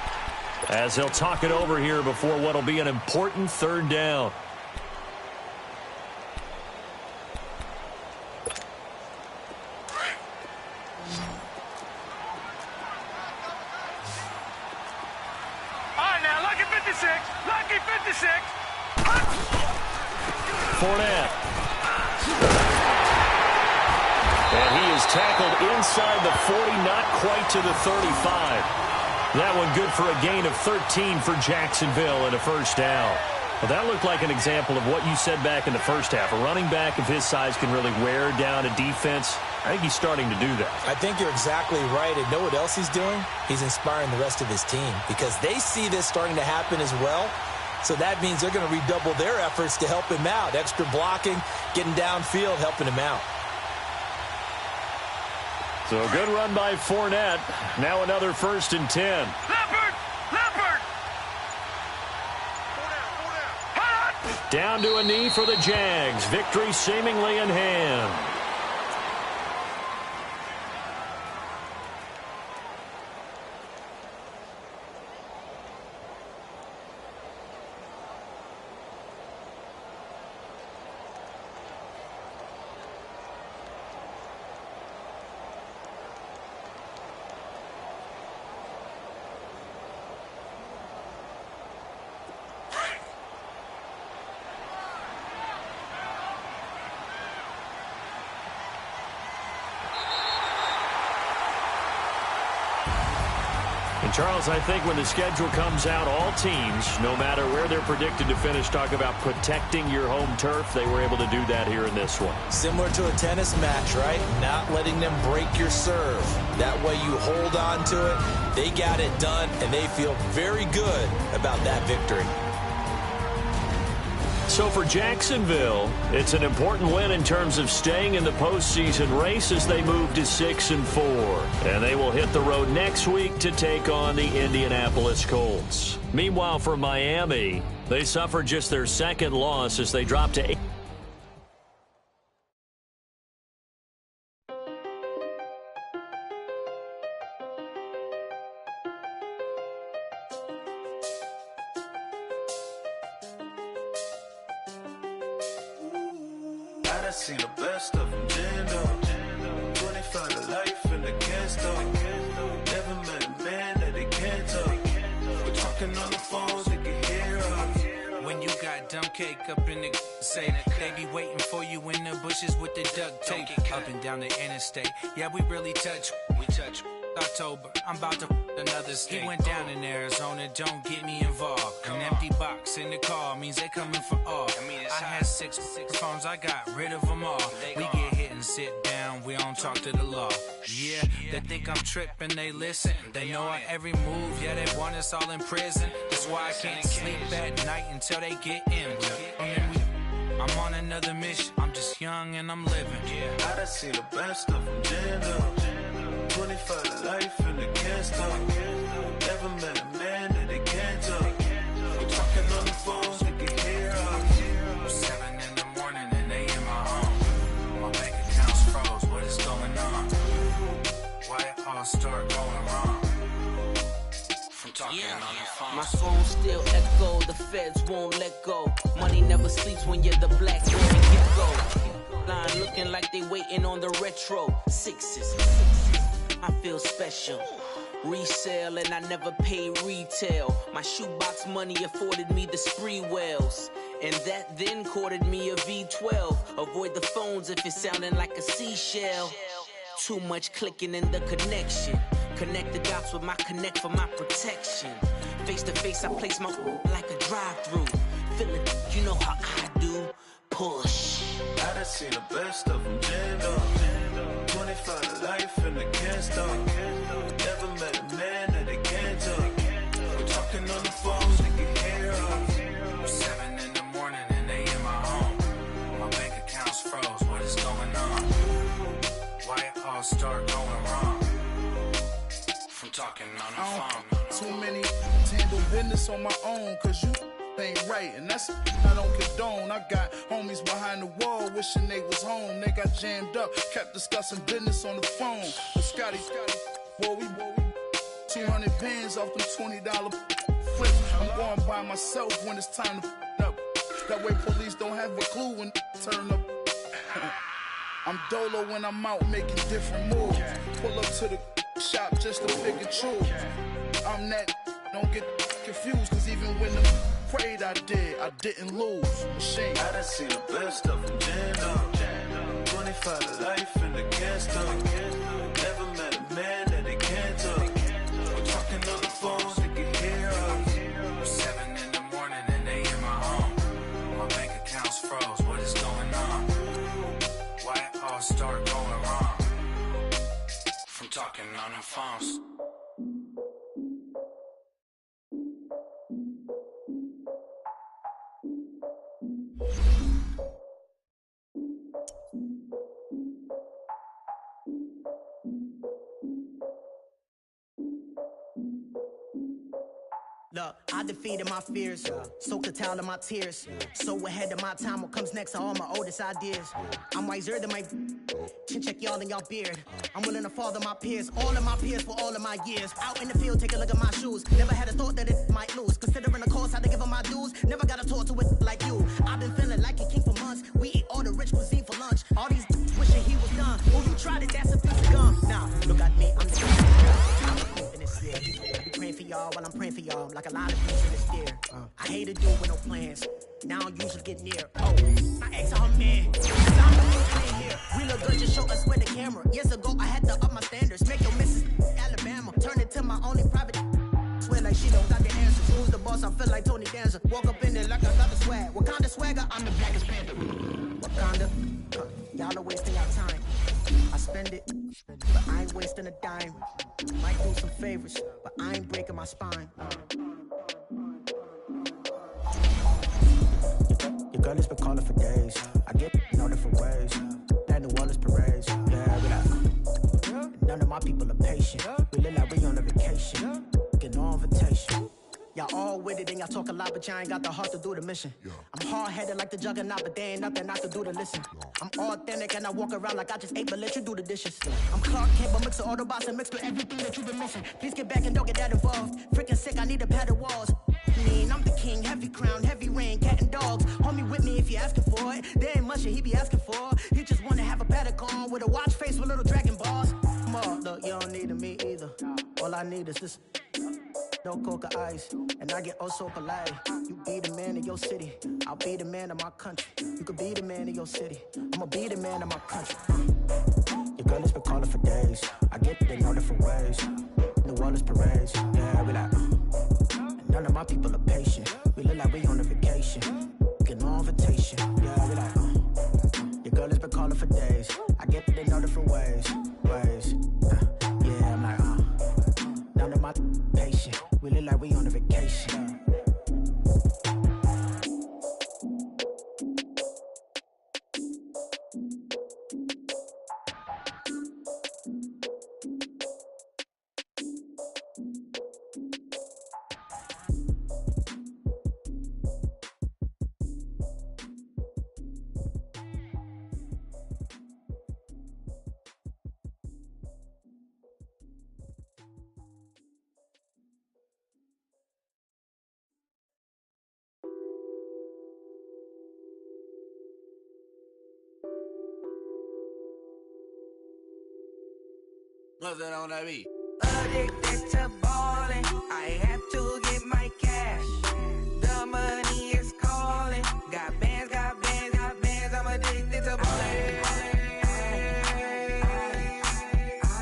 as they'll talk it over here before what will be an important third down. All right, now, lucky 56. Fournette. And he is tackled inside the 40, not quite to the 35. That one good for a gain of 13 for Jacksonville and a first down. Well, that looked like an example of what you said back in the first half. A running back of his size can really wear down a defense. I think he's starting to do that. I think you're exactly right. And know what else he's doing? He's inspiring the rest of his team, because they see this starting to happen as well. So that means they're going to redouble their efforts to help him out. Extra blocking, getting downfield, helping him out. So a good run by Fournette. Now another 1st and 10. Leopard! Down to a knee for the Jags. Victory seemingly in hand. And Charles, I think when the schedule comes out, all teams, no matter where they're predicted to finish, talk about protecting your home turf. They were able to do that here in this one. Similar to a tennis match, right? Not letting them break your serve. That way you hold on to it. They got it done, and they feel very good about that victory. So for Jacksonville, it's an important win in terms of staying in the postseason race as they move to 6-4. And they will hit the road next week to take on the Indianapolis Colts. Meanwhile, for Miami, they suffered just their second loss as they dropped to 8. I seen the best of them, Jando. 25 to life in the can't. Never met a man that they can't talk. We're talking on the phones, they can hear us. When you got dumb cake up in the say, they be waiting for you in the bushes with the duct tape. Up and down the interstate, yeah, we really touch. We touch. October, I'm about to another state. He went down in Arizona, don't get me involved. An empty box in the car means they coming for all. I had six phones, I got rid of them all. We get hit and sit down, we don't talk to the law. Yeah, they think I'm tripping, they listen. They know our every move, yeah, they want us all in prison. That's why I can't sleep at night until they get in. I'm on another mission, I'm just young and I'm living. I done seen the best of them, Jando. 25 to life in the can't stop. Never met a man that they can't talk. We're talking on the phones, they can My song still echo, the feds won't let go. Money never sleeps when you're the black golden gecko. Line looking like they waiting on the retro. Sixes, I feel special. Resale and I never pay retail. My shoebox money afforded me the spree wells. And that then courted me a V12. Avoid the phones if it's sounding like a seashell. Too much clicking in the connection. Connect the dots with my connect for my protection. Face to face, I place my like a drive-through. Feeling, you know how I do. Push. I done seen the best of them jammed up. 25 to life and they can't stop. Never met a man that they can't talk. We're talking on the phone, they can hear us. 7 in the morning and they in my home. My bank account's froze, what is going on? Why it all start going wrong? From talking on the phone. Too many to handle business on my own, cause you ain't right, and that's I don't condone. I got homies behind the wall wishing they was home. They got jammed up, kept discussing business on the phone. But Scotty, boy, we 200 bands off them $20 flips. I'm going by myself when it's time to up. That way police don't have a clue when turn up. I'm dolo when I'm out making different moves. Pull up to the shop just to pick and choose. I'm that, don't get confused, cause even when the prayed I didn't lose. Machine. I done seen the best of them jammed up. 25 to life and they can't stop. Never met a man that they can't talk. We're talking on the phones, they can hear us. 7 in the morning and they in my home. My bank account's froze, what is going on? Why it all start going wrong? From talking on the phones. Look, I defeated my fears, soaked the towel of my tears. So ahead of my time, what comes next are all my oldest ideas. I'm wiser than my chin check y'all in y'all beard. I'm willing to father my peers, all of my peers for all of my years. Out in the field, take a look at my shoes. Never had a thought that it might lose. Considering the cost, how to give them my dues. Never got to talk to it like you. I've been feeling like a king for months. We eat all the rich cuisine for lunch. All these wishing he was done. Oh, you tried it, that's a piece of gum. Now, look at me, I'm the king. I be praying for y'all while I'm praying for y'all. Like a lot of things in this steer. I hate to do it with no plans. Now I usually get near. Oh, my ex, oh man. I'm the new here. We look good, just show us where the camera. Years ago, I had to up my standards. Make your missus Alabama. Turn it to my only private. Swear like she don't got the answers. Who's the boss? I feel like Tony Danza. Walk up in there like I got the swag. What kind of swagger? I'm the blackest panther. Wakanda. Y'all are wasting our time. I spend it, but I ain't wasting a dime. Might do some favors, but I ain't breaking my spine. Your girl has been calling for days. I get in all different ways. That New Orleans parades. Yeah, we like. None of my people are patient. We look like we on a vacation. Get no invitation. Y'all all with it and y'all talk a lot, but y'all ain't got the heart to do the mission. I'm hard-headed like the juggernaut, but there ain't nothing I can do to listen. I'm authentic and I walk around like I just ate, but let you do the dishes. I'm Clark Kent, but mix of Autobots and mix with everything that you've been missing. Please get back and don't get that involved. Freaking sick, I need a pad of walls. I'm the king, heavy crown, heavy rain, cat and dogs. Homie with me if you're asking for it. There ain't much that he be asking for. He just wanna have a paddock on with a watch face with little dragon balls. Look, you don't need me either. All I need is this. No coca ice, and I get oh so polite. You be the man of your city, I'll be the man of my country. You could be the man of your city, I'ma be the man of my country. Your girl has been calling for days. I get it in all different ways. New Orleans parades, yeah, we like. None of my people are patient. We look like we on a vacation. Get no invitation, yeah, we like. Your girl has been calling for days. I get it in all different ways. Yeah, I'm like, none of my patient. We look like we on a vacation. What's that on that beat? Addicted to ballin', I have to get my cash. The money is calling. Got bands, got bands, got bands. I'm addicted to ballin'.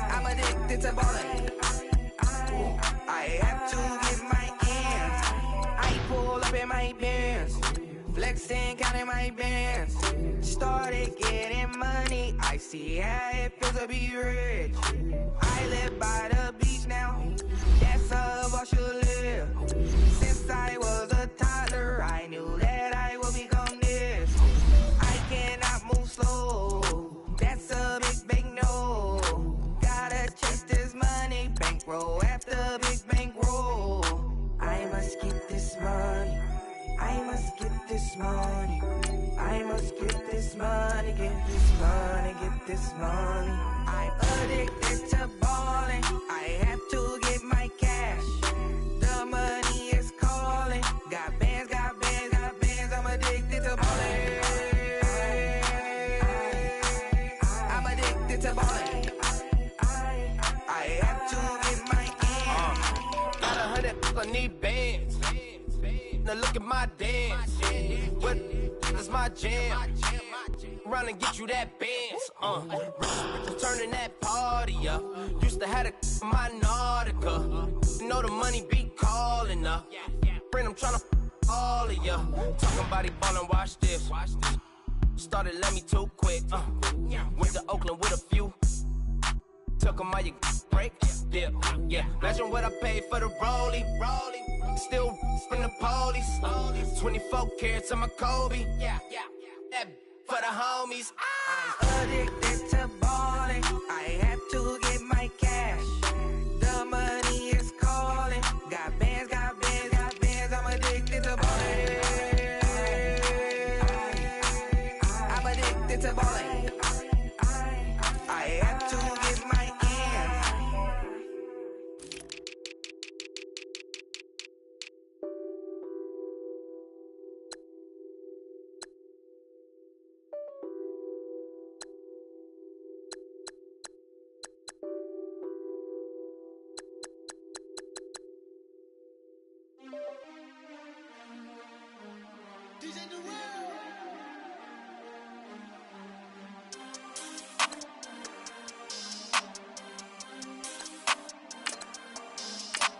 I'm addicted to ballin'. I have to get my ends. I pull up in my bands, flexing, counting my bands. Started getting money. I see how it feels to be rich. I live by the beach now. That's how I should live. Since I was a toddler, I knew that I would become this. I cannot move slow. That's a big no. Gotta chase this money, bankroll after big bankroll. I must get this money. I must get this money. I must get this money, get this money, get this money. I'm addicted to ballin'. I have to get my cash. The money is calling. Got bands, got bands, got bands. I'm addicted to ballin'. I'm addicted to ballin'. I have to get my ends. Got 100, I need bands. Now look at my dance. What is my jam? Run and get you that bands. Turning that party up. Used to have a my Nautica. You know the money be calling up. Friend, I'm tryna all of ya. Talking about he ballin', watch this. Started let me too quick. Went to Oakland with a few. Took 'em all you break. Dip. Yeah. Imagine what I paid for the rollie. Still in the police. 24 carats on my Kobe. Yeah. That for the homies. I'm addicted to ballin'. I have to get my cash. The money is calling. Got bands, got bands, got bands. I'm addicted to ballin'. I'm addicted to ballin'. I have to get my ends.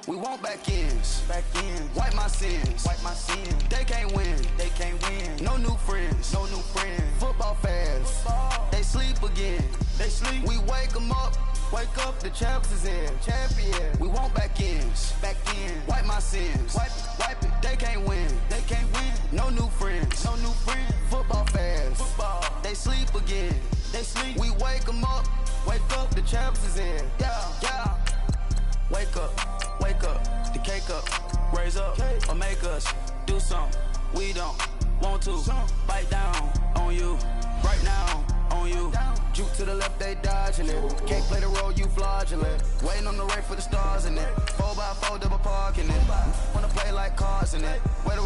We want back ends. Wipe my sins. They can't win. No new friends. Football fans. They sleep again. We wake them up. The champs is in. We want back ends. Wipe my sins. Wipe it. They can't win. No new friends. Football fans. They sleep again. We wake them up. The champs is in. Yeah. Wake up, the cake up, raise up, or make us do something we don't want to. Bite down on you, right now on you. Juke to the left, they dodging it. Can't play the role, you fraudulent. Waiting on the right for the stars in it. 4x4 double parking it. Wanna play like cars in it. Wait